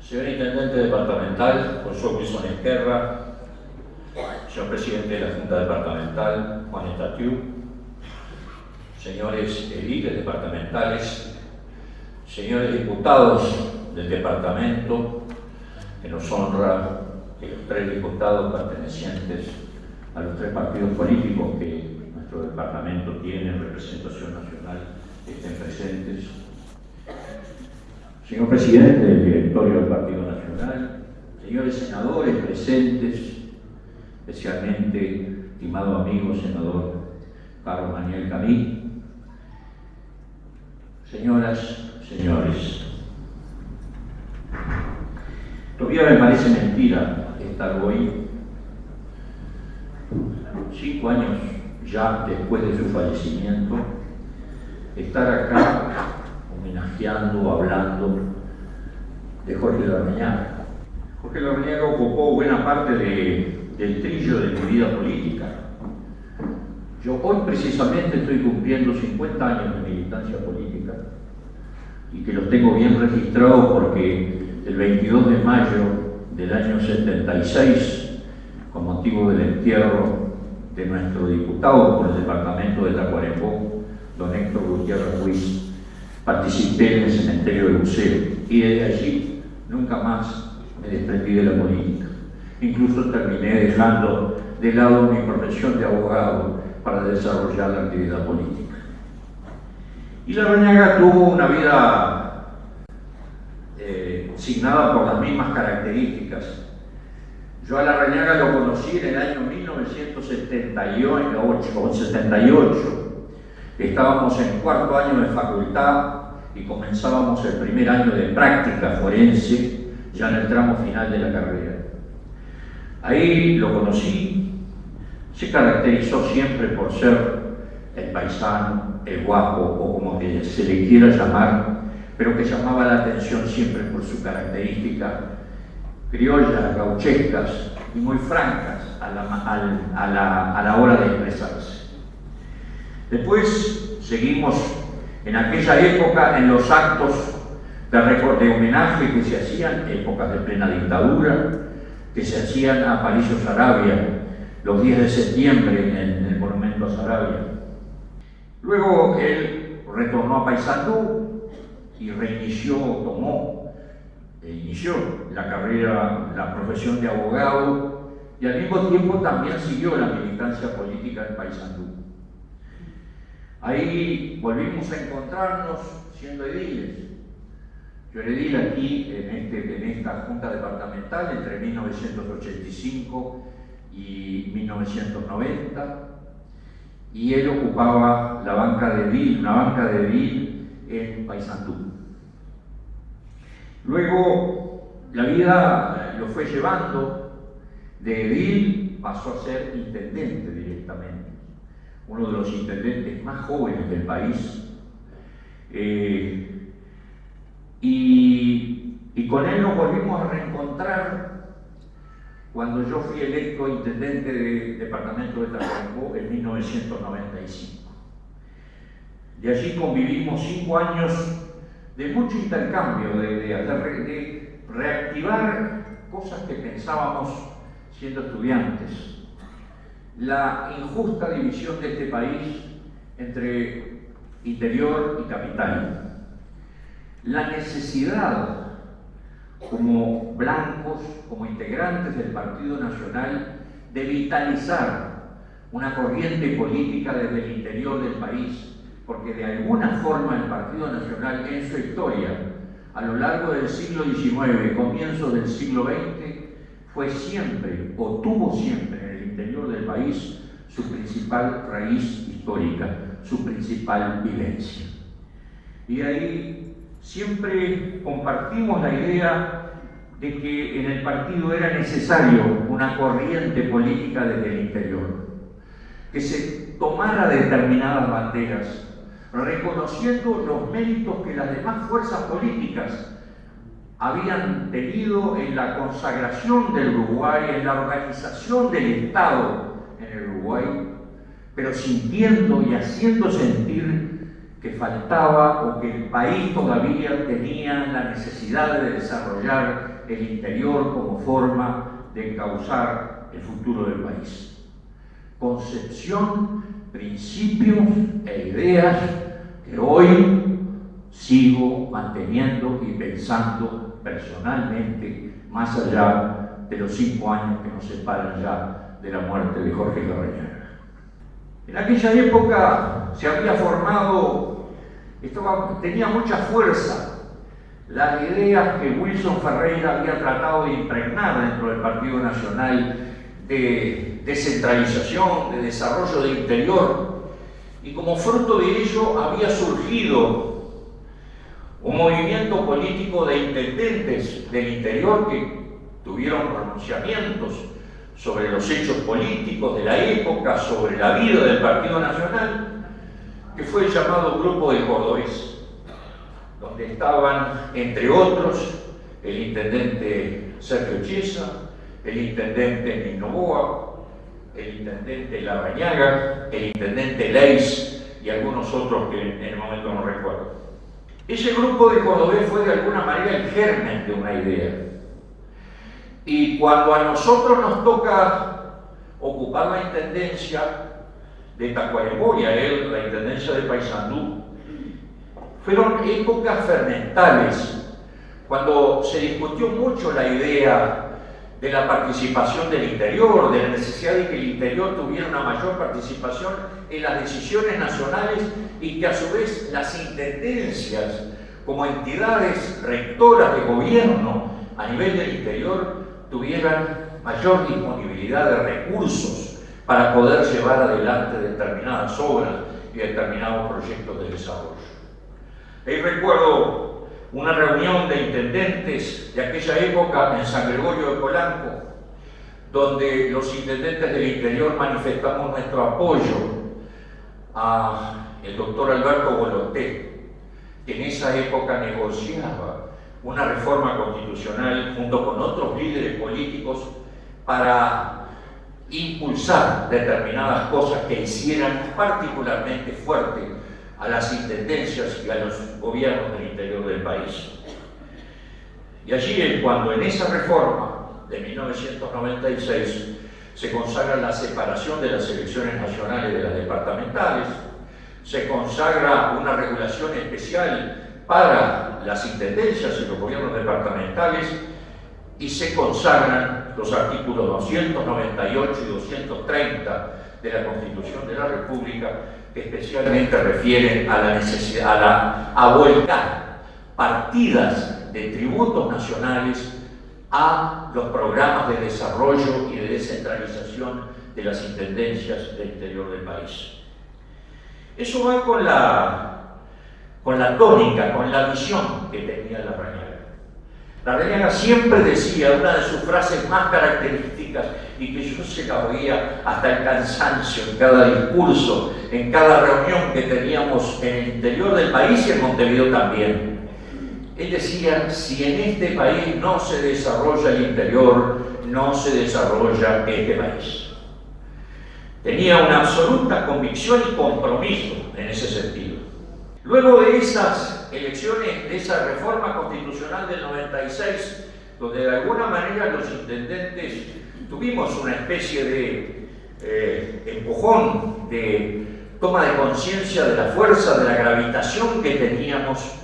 Señor Intendente Departamental, José Wilson Esquerra, señor Presidente de la Junta Departamental, Juan Estatiu, señores ediles departamentales, señores diputados del departamento, que nos honra que los 3 diputados pertenecientes a los 3 partidos políticos que nuestro departamento tiene en representación nacional estén presentes. Señor Presidente del Directorio del Partido Nacional, señores senadores presentes, especialmente estimado amigo senador Carlos Manuel Camí, señoras, señores, todavía me parece mentira estar hoy, 5 años ya después de su fallecimiento, estar acá homenajeando, hablando de Jorge Larrañaga. Jorge Larrañaga ocupó buena parte del trillo de mi vida política. Yo hoy precisamente estoy cumpliendo 50 años de militancia política y que los tengo bien registrados porque el 22 de mayo del año 76, con motivo del entierro de nuestro diputado por el departamento de Tacuarembó, don Héctor Gutiérrez Ruiz, participé en el cementerio de Buceo y desde allí nunca más me desprendí de la política. Incluso terminé dejando de lado mi profesión de abogado para desarrollar la actividad política. Y Larrañaga tuvo una vida signada por las mismas características. Yo a Larrañaga lo conocí en el año 1978. Estábamos en 4º año de facultad y comenzábamos el primer año de práctica forense, ya en el tramo final de la carrera. Ahí lo conocí, se caracterizó siempre por ser el paisano, el guapo, o como que se le quiera llamar, pero que llamaba la atención siempre por su característica criollas, gauchescas y muy francas a la hora de expresarse. Después seguimos en aquella época en los actos de homenaje que se hacían, épocas de plena dictadura, que se hacían a Aparicio Saravia los 10 de septiembre en el monumento a Saravia. Luego él retornó a Paysandú y inició la carrera, la profesión de abogado y al mismo tiempo también siguió la militancia política en Paysandú. Ahí volvimos a encontrarnos siendo ediles. Yo era edil aquí en esta junta departamental entre 1985 y 1990 y él ocupaba la banca de edil, una banca de edil en Paysandú. Luego la vida lo fue llevando, de edil pasó a ser intendente directamente, uno de los intendentes más jóvenes del país, y con él nos volvimos a reencontrar cuando yo fui electo intendente del departamento de Tacuarembó en 1995. De allí convivimos 5 años de mucho intercambio de ideas, de reactivar cosas que pensábamos siendo estudiantes. La injusta división de este país entre interior y capital. La necesidad, como blancos, como integrantes del Partido Nacional, de vitalizar una corriente política desde el interior del país, porque de alguna forma el Partido Nacional en su historia, a lo largo del siglo XIX, comienzos del siglo XX, fue siempre, o tuvo siempre en el interior del país, su principal raíz histórica, su principal vivencia. Y ahí siempre compartimos la idea de que en el partido era necesario una corriente política desde el interior, que se tomara determinadas banderas, reconociendo los méritos que las demás fuerzas políticas habían tenido en la consagración del Uruguay, en la organización del Estado en el Uruguay, pero sintiendo y haciendo sentir que faltaba o que el país todavía tenía la necesidad de desarrollar el interior como forma de encauzar el futuro del país. Concepción, principios e ideas que hoy sigo manteniendo y pensando personalmente, más allá de los 5 años que nos separan ya de la muerte de Jorge Larrañaga. En aquella época se había formado, tenía mucha fuerza, las ideas que Wilson Ferreira había tratado de impregnar dentro del Partido Nacional de descentralización, de desarrollo del interior, y como fruto de ello había surgido un movimiento político de intendentes del interior que tuvieron pronunciamientos sobre los hechos políticos de la época, sobre la vida del Partido Nacional, que fue el llamado Grupo de Cordobés, donde estaban, entre otros, el intendente Sergio Chiesa, el intendente Novoa, el intendente Larrañaga, el intendente Leis y algunos otros que en el momento no recuerdo. Ese Grupo de Cordobés fue de alguna manera el germen de una idea. Y cuando a nosotros nos toca ocupar la intendencia de Tacuarembó y a él la intendencia de Paysandú, fueron épocas fermentales, cuando se discutió mucho la idea de la participación del interior, de la necesidad de que el interior tuviera una mayor participación en las decisiones nacionales y que a su vez las intendencias, como entidades rectoras de gobierno a nivel del interior, tuvieran mayor disponibilidad de recursos para poder llevar adelante determinadas obras y determinados proyectos de desarrollo. Ahí recuerdo una reunión de intendentes de aquella época en San Gregorio de Polanco, donde los intendentes del interior manifestamos nuestro apoyo al doctor Alberto Boloté, que en esa época negociaba una reforma constitucional junto con otros líderes políticos para impulsar determinadas cosas que hicieran particularmente fuerte a las intendencias y a los gobiernos del interior del país. Y allí es cuando en esa reforma de 1996 se consagra la separación de las elecciones nacionales de las departamentales, se consagra una regulación especial para las intendencias y los gobiernos departamentales y se consagran los artículos 298 y 230 de la Constitución de la República, que especialmente refieren a la necesidad, a volcar partidas de tributos nacionales a los programas de desarrollo y de descentralización de las intendencias del interior del país. Eso va con la tónica, con la visión que tenía Larrañaga. Larrañaga siempre decía, una de sus frases más características, y que yo se la oía hasta el cansancio en cada discurso, en cada reunión que teníamos en el interior del país y en Montevideo también. Él decía, si en este país no se desarrolla el interior, no se desarrolla este país. Tenía una absoluta convicción y compromiso en ese sentido. Luego de esas elecciones, de esa reforma constitucional del 96, donde de alguna manera los intendentes tuvimos una especie de empujón, de toma de conciencia de la fuerza, de la gravitación que teníamos,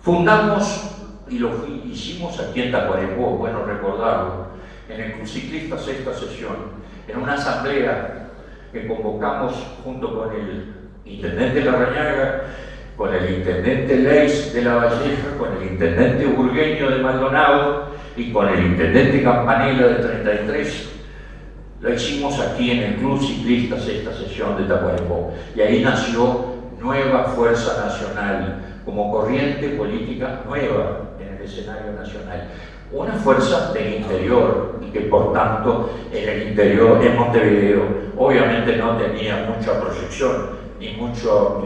fundamos, y lo hicimos aquí en Tacuarembó, bueno recordarlo, en el Club Ciclista Sexta Sesión, en una asamblea que convocamos junto con el intendente Larrañaga, con el intendente Leis de La Valleja, con el intendente Burgueño de Maldonado y con el intendente Campanella de 33. Lo hicimos aquí en el Club Ciclista Sexta Sesión de Tacuarembó, y ahí nació Nueva Fuerza Nacional como corriente política nueva en el escenario nacional. Una fuerza del interior y que por tanto en el interior, en Montevideo, obviamente no tenía mucha proyección ni mucho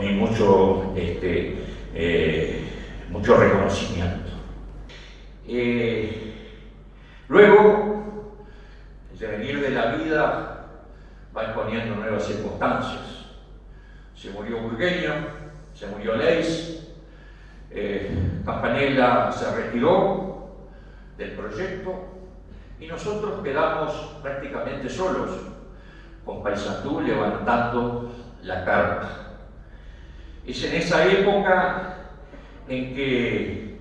reconocimiento. Luego, el devenir de la vida va imponiendo nuevas circunstancias. Se murió Burgueño, retiró del proyecto y nosotros quedamos prácticamente solos, con Paysandú levantando la carta. Es en esa época en que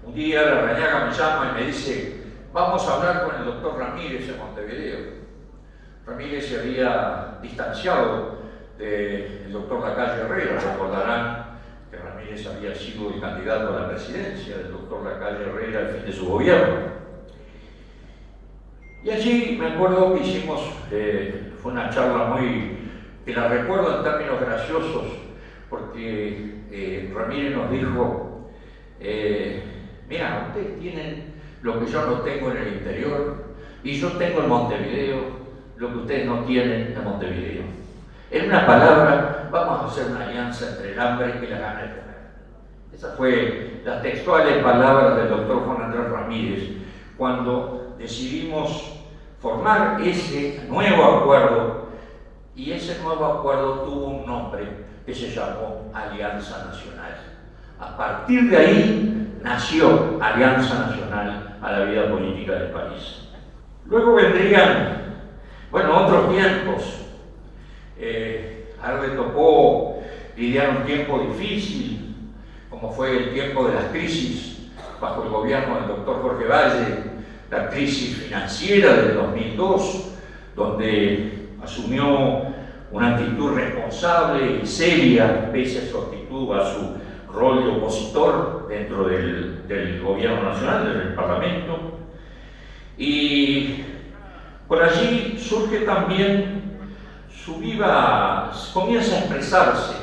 un día Larrañaga me llama y me dice: vamos a hablar con el doctor Ramírez en Montevideo. Ramírez se había distanciado del doctor Lacalle Herrera. Recordarán que Ramírez había sido el candidato a la presidencia del doctor Lacalle Herrera al fin de su gobierno. Y allí me acuerdo que hicimos, fue una charla que la recuerdo en términos graciosos, porque Ramírez nos dijo: mira, ustedes tienen lo que yo no tengo en el interior, y yo tengo en Montevideo lo que ustedes no tienen en Montevideo. En una palabra, vamos a hacer una alianza entre el hambre y la gana de comer. Esas fueron las textuales palabras del doctor Juan Andrés Ramírez cuando decidimos formar ese nuevo acuerdo, y ese nuevo acuerdo tuvo un nombre que se llamó Alianza Nacional. A partir de ahí nació Alianza Nacional a la vida política del país. Luego vendrían, otros tiempos. A él le tocó lidiar un tiempo difícil, como fue el tiempo de las crisis bajo el gobierno del doctor Jorge Valle, la crisis financiera del 2002, donde asumió una actitud responsable y seria, pese a su actitud, a su rol de opositor dentro del gobierno nacional, del Parlamento. Y por allí surge también comienza a expresarse.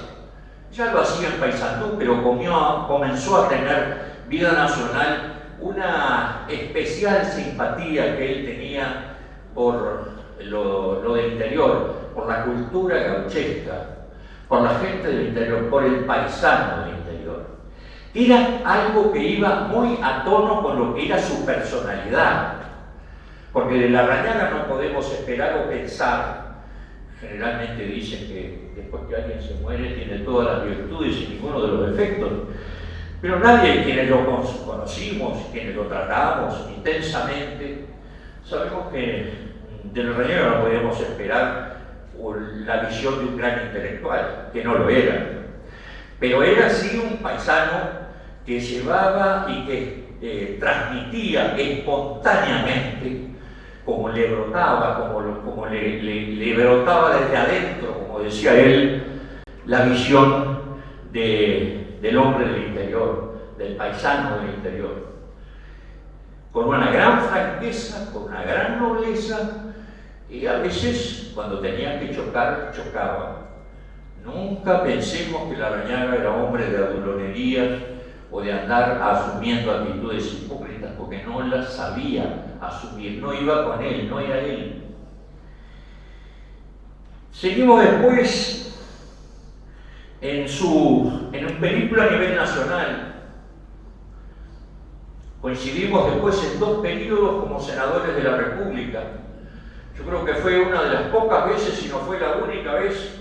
Ya lo hacía en Paysandú, pero comenzó a tener vida nacional una especial simpatía que él tenía por lo del interior, por la cultura gauchesca, por la gente del interior, por el paisano del interior. Era algo que iba muy a tono con lo que era su personalidad, porque de Larrañaga no podemos esperar o pensar. Generalmente dicen que después que alguien se muere tiene todas las virtudes y ninguno de los defectos, pero nadie, quienes lo conocimos, quienes lo tratamos intensamente, sabemos que de Larrañaga no podíamos esperar la visión de un gran intelectual, que no lo era, pero era sí un paisano que llevaba y que transmitía espontáneamente, como le brotaba, como le brotaba desde adentro, como decía él, la visión del hombre del interior, del paisano del interior. Con una gran franqueza, con una gran nobleza, y a veces, cuando tenían que chocar, chocaban. Nunca pensemos que Larrañaga era hombre de adulonerías o de andar asumiendo actitudes hipócritas, porque no las sabía asumir, no iba con él, no era él. Seguimos después en un periplo a nivel nacional. Coincidimos después en 2 períodos como senadores de la República. Yo creo que fue una de las pocas veces, si no fue la única vez,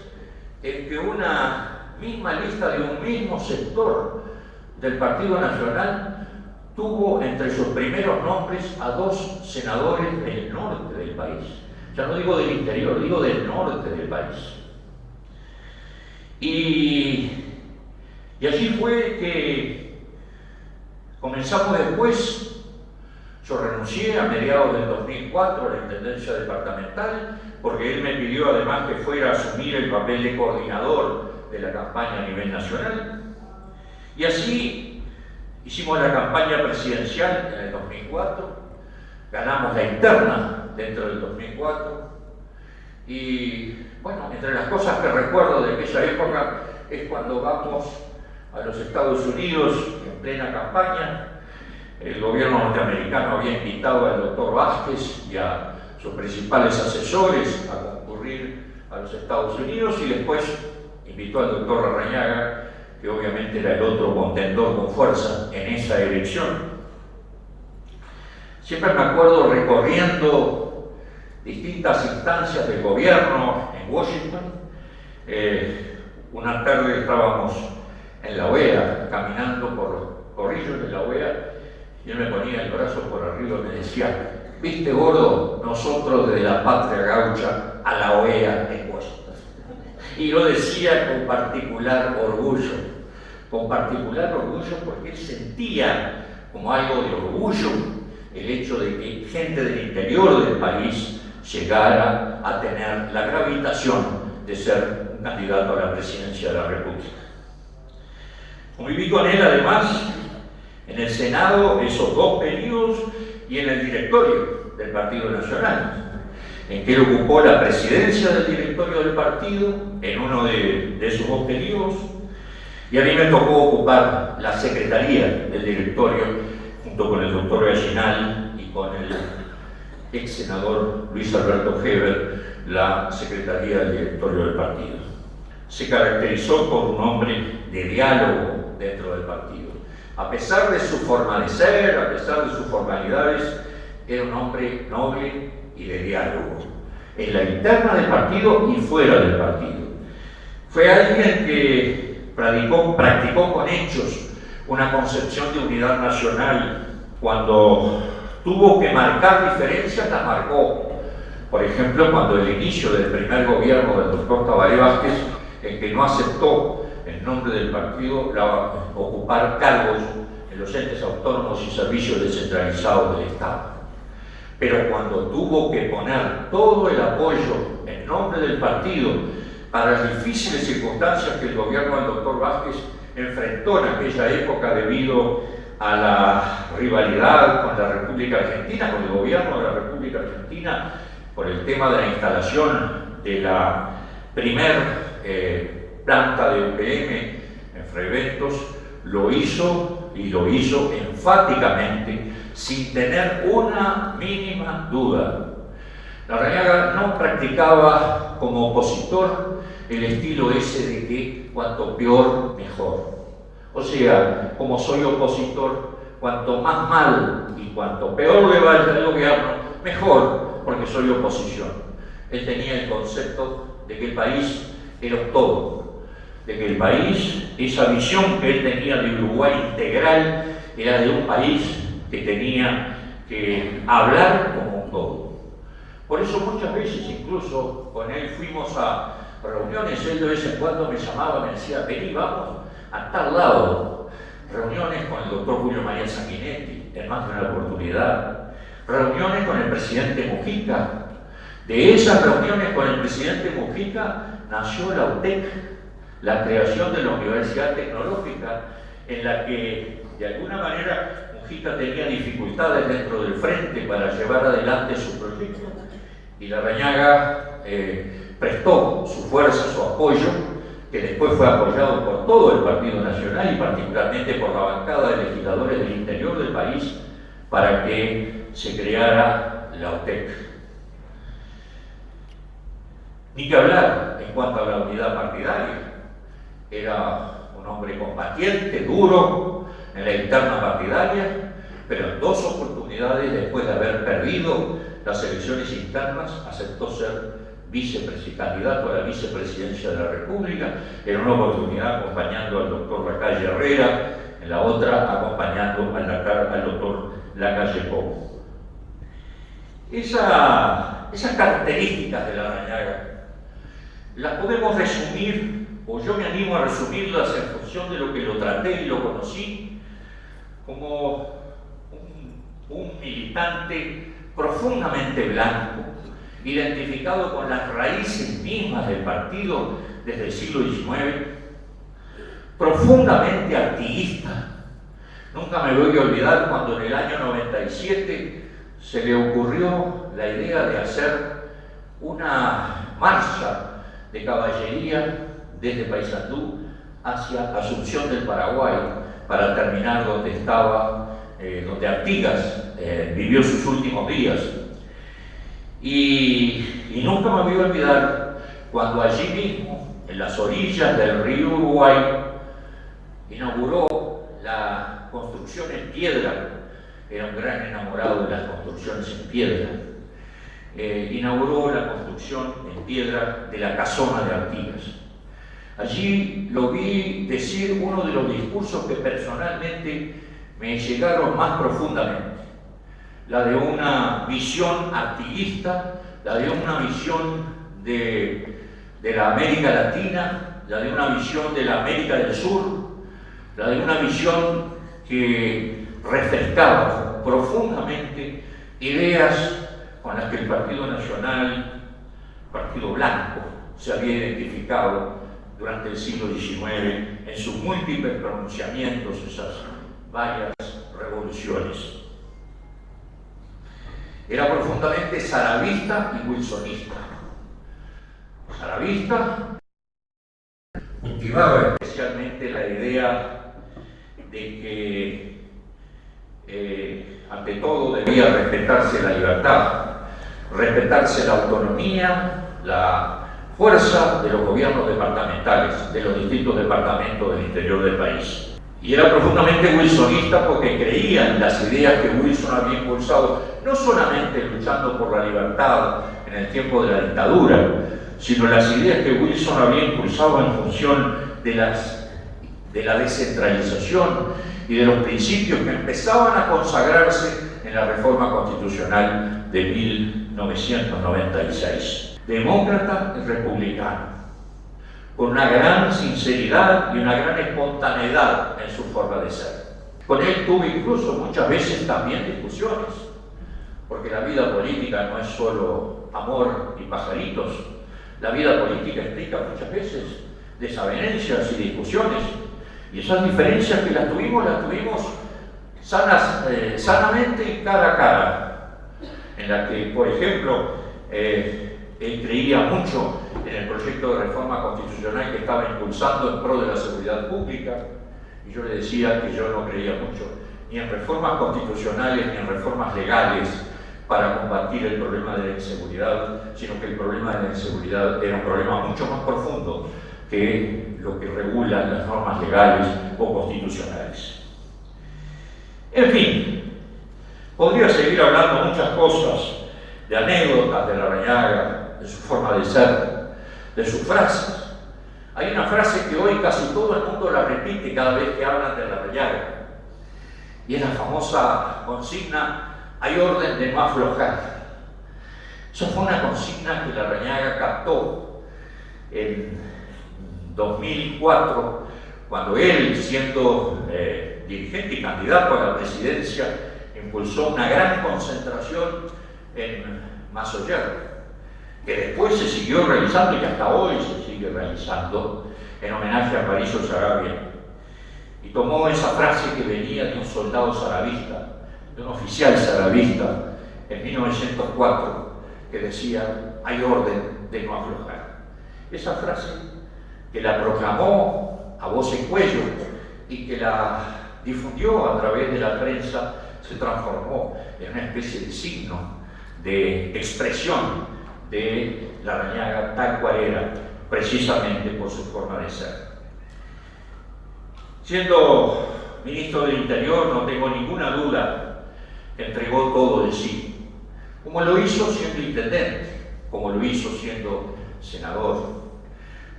en que una misma lista de un mismo sector del Partido Nacional tuvo entre sus primeros nombres a 2 senadores del norte del país. Ya no digo del interior, digo del norte del país. Y allí fue que comenzamos después. Yo renuncié a mediados del 2004 a la Intendencia Departamental, porque él me pidió además que fuera a asumir el papel de coordinador de la campaña a nivel nacional. Y así hicimos la campaña presidencial en el 2004, ganamos la interna dentro del 2004, y entre las cosas que recuerdo de aquella época es cuando vamos a los Estados Unidos en plena campaña. El gobierno norteamericano había invitado al doctor Vázquez y a sus principales asesores a concurrir a los Estados Unidos, y después invitó al doctor Larrañaga, que obviamente era el otro contendor con fuerza en esa elección. Siempre me acuerdo recorriendo distintas instancias del gobierno en Washington. Una tarde estábamos en la OEA, caminando por los corrillos de la OEA, Y él me ponía el brazo por arriba y me decía: viste, gordo, nosotros desde la patria gaucha a la OEA expuestos. Y lo decía con particular orgullo porque él sentía como algo de orgullo el hecho de que gente del interior del país llegara a tener la gravitación de ser un candidato a la presidencia de la República. Conviví con él además en el Senado esos 2 periodos y en el directorio del Partido Nacional, en que él ocupó la presidencia del directorio del partido en uno de esos 2 periodos, y a mí me tocó ocupar la secretaría del directorio junto con el doctor Gallinal y con el ex senador Luis Alberto Heber, la secretaría del directorio del partido. Se caracterizó por un hombre de diálogo dentro del partido. A pesar de su forma de ser, a pesar de sus formalidades, era un hombre noble y de diálogo, en la interna del partido y fuera del partido. Fue alguien que practicó con hechos una concepción de unidad nacional. Cuando tuvo que marcar diferencias, las marcó. Por ejemplo, cuando el inicio del primer gobierno del doctor Tabaré Vázquez, en que no aceptó en nombre del partido ocupar cargos en los entes autónomos y servicios descentralizados del Estado. Pero cuando tuvo que poner todo el apoyo en nombre del partido para las difíciles circunstancias que el gobierno del doctor Vázquez enfrentó en aquella época debido a la rivalidad con la República Argentina, con el gobierno de la República Argentina, por el tema de la instalación de la primer planta de UPM en Freventos, lo hizo y lo hizo enfáticamente, sin tener una mínima duda. Larrañaga no practicaba como opositor el estilo ese de que cuanto peor, mejor. O sea, como soy opositor, cuanto más mal y cuanto peor le vaya al gobierno, mejor, porque soy oposición. Él tenía el concepto de que el país era un todo, de que el país, esa visión que él tenía de Uruguay integral, era de un país que tenía que hablar como un todo. Por eso muchas veces, incluso con él fuimos a reuniones, él de vez en cuando me llamaba, me decía: vení, vamos a tal lado. Reuniones con el doctor Julio María Sanguinetti, en más de una oportunidad. Reuniones con el presidente Mujica. De esas reuniones con el presidente Mujica nació la UTEC, la creación de la Universidad Tecnológica, en la que de alguna manera Mujica tenía dificultades dentro del frente para llevar adelante su proyecto, y Larrañaga prestó su fuerza, su apoyo, que después fue apoyado por todo el Partido Nacional y particularmente por la bancada de legisladores del interior del país, para que se creara la UTEC. Ni que hablar en cuanto a la unidad partidaria. Era un hombre combatiente, duro en la interna partidaria, pero en 2 oportunidades, después de haber perdido las elecciones internas, aceptó ser candidato a la vicepresidencia de la República, en una oportunidad acompañando al doctor Lacalle Herrera, en la otra acompañando al doctor Lacalle Pou. Esas características de Larrañaga las podemos resumir, o yo me animo a resumirlas en función de lo que lo traté y lo conocí, como un militante profundamente blanco, identificado con las raíces mismas del partido desde el siglo XIX, profundamente artiguista. Nunca me voy a olvidar cuando en el año 97 se le ocurrió la idea de hacer una marcha de caballería desde Paysandú hacia Asunción del Paraguay, para terminar donde Artigas vivió sus últimos días. Y nunca me voy a olvidar cuando allí mismo, en las orillas del río Uruguay, inauguró la construcción en piedra. Era un gran enamorado de las construcciones en piedra. Inauguró la construcción en piedra de la casona de Artigas. Allí lo vi decir uno de los discursos que personalmente me llegaron más profundamente. La de una visión activista, la de una visión de la América Latina, la de una visión de la América del Sur, la de una visión que refrescaba profundamente ideas con las que el Partido Nacional, Partido Blanco, se había identificado durante el siglo XIX en sus múltiples pronunciamientos, esas varias revoluciones. Era profundamente saravista y wilsonista. Saravista cultivaba especialmente la idea de que ante todo debía respetarse la libertad, respetarse la autonomía, la fuerza de los gobiernos departamentales, de los distintos departamentos del interior del país. Y era profundamente wilsonista porque creía en las ideas que Wilson había impulsado, no solamente luchando por la libertad en el tiempo de la dictadura, sino las ideas que Wilson había impulsado en función de la descentralización y de los principios que empezaban a consagrarse en la reforma constitucional de 1996. Demócrata y republicano, con una gran sinceridad y una gran espontaneidad en su forma de ser. Con él tuve incluso muchas veces también discusiones, porque la vida política no es solo amor y pajaritos. La vida política implica muchas veces desavenencias y discusiones, y esas diferencias que las tuvimos sanamente y cara a cara, en la que, por ejemplo, él creía mucho en el proyecto de reforma constitucional que estaba impulsando en pro de la seguridad pública, y yo le decía que yo no creía mucho ni en reformas constitucionales ni en reformas legales para combatir el problema de la inseguridad, sino que el problema de la inseguridad era un problema mucho más profundo que lo que regulan las normas legales o constitucionales. En fin, podría seguir hablando muchas cosas, de anécdotas de Larrañaga, de su forma de ser, de sus frases. Hay una frase que hoy casi todo el mundo la repite cada vez que hablan de Larrañaga, y es la famosa consigna: hay orden de no aflojar. Esa fue una consigna que Larrañaga captó en 2004, cuando él, siendo dirigente y candidato a la presidencia, impulsó una gran concentración en Massoyer, que después se siguió realizando y hasta hoy se sigue realizando en homenaje a Aparicio Saravia. Y tomó esa frase que venía de un soldado saravista, de un oficial saravista, en 1904, que decía: hay orden de no aflojar. Esa frase, que la proclamó a voz en cuello y que la difundió a través de la prensa, se transformó en una especie de signo de expresión de Larrañaga tal cual era, precisamente por su forma de ser. Siendo ministro del Interior, no tengo ninguna duda que entregó todo de sí, como lo hizo siendo intendente, como lo hizo siendo senador.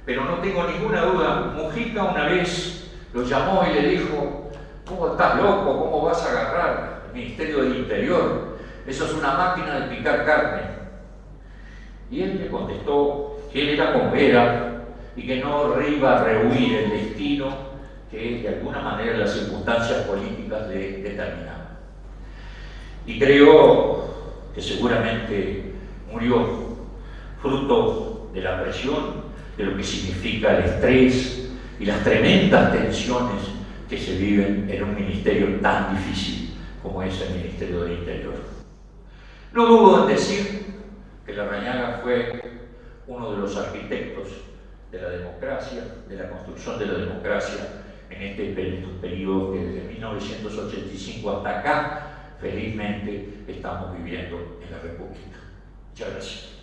Pero no tengo ninguna duda, Mujica una vez lo llamó y le dijo: ¿cómo estás loco? ¿Cómo vas a agarrar el Ministerio del Interior? Eso es una máquina de picar carne. Y él le contestó que él era como era y que no iba a rehuir el destino que de alguna manera las circunstancias políticas le determinaban. Y creo que seguramente murió fruto de la presión, de lo que significa el estrés y las tremendas tensiones que se viven en un ministerio tan difícil como es el Ministerio del Interior. No dudo en decir que Larrañaga fue uno de los arquitectos de la democracia, de la construcción de la democracia en este periodo que desde 1985 hasta acá, felizmente, estamos viviendo en la República. Muchas gracias.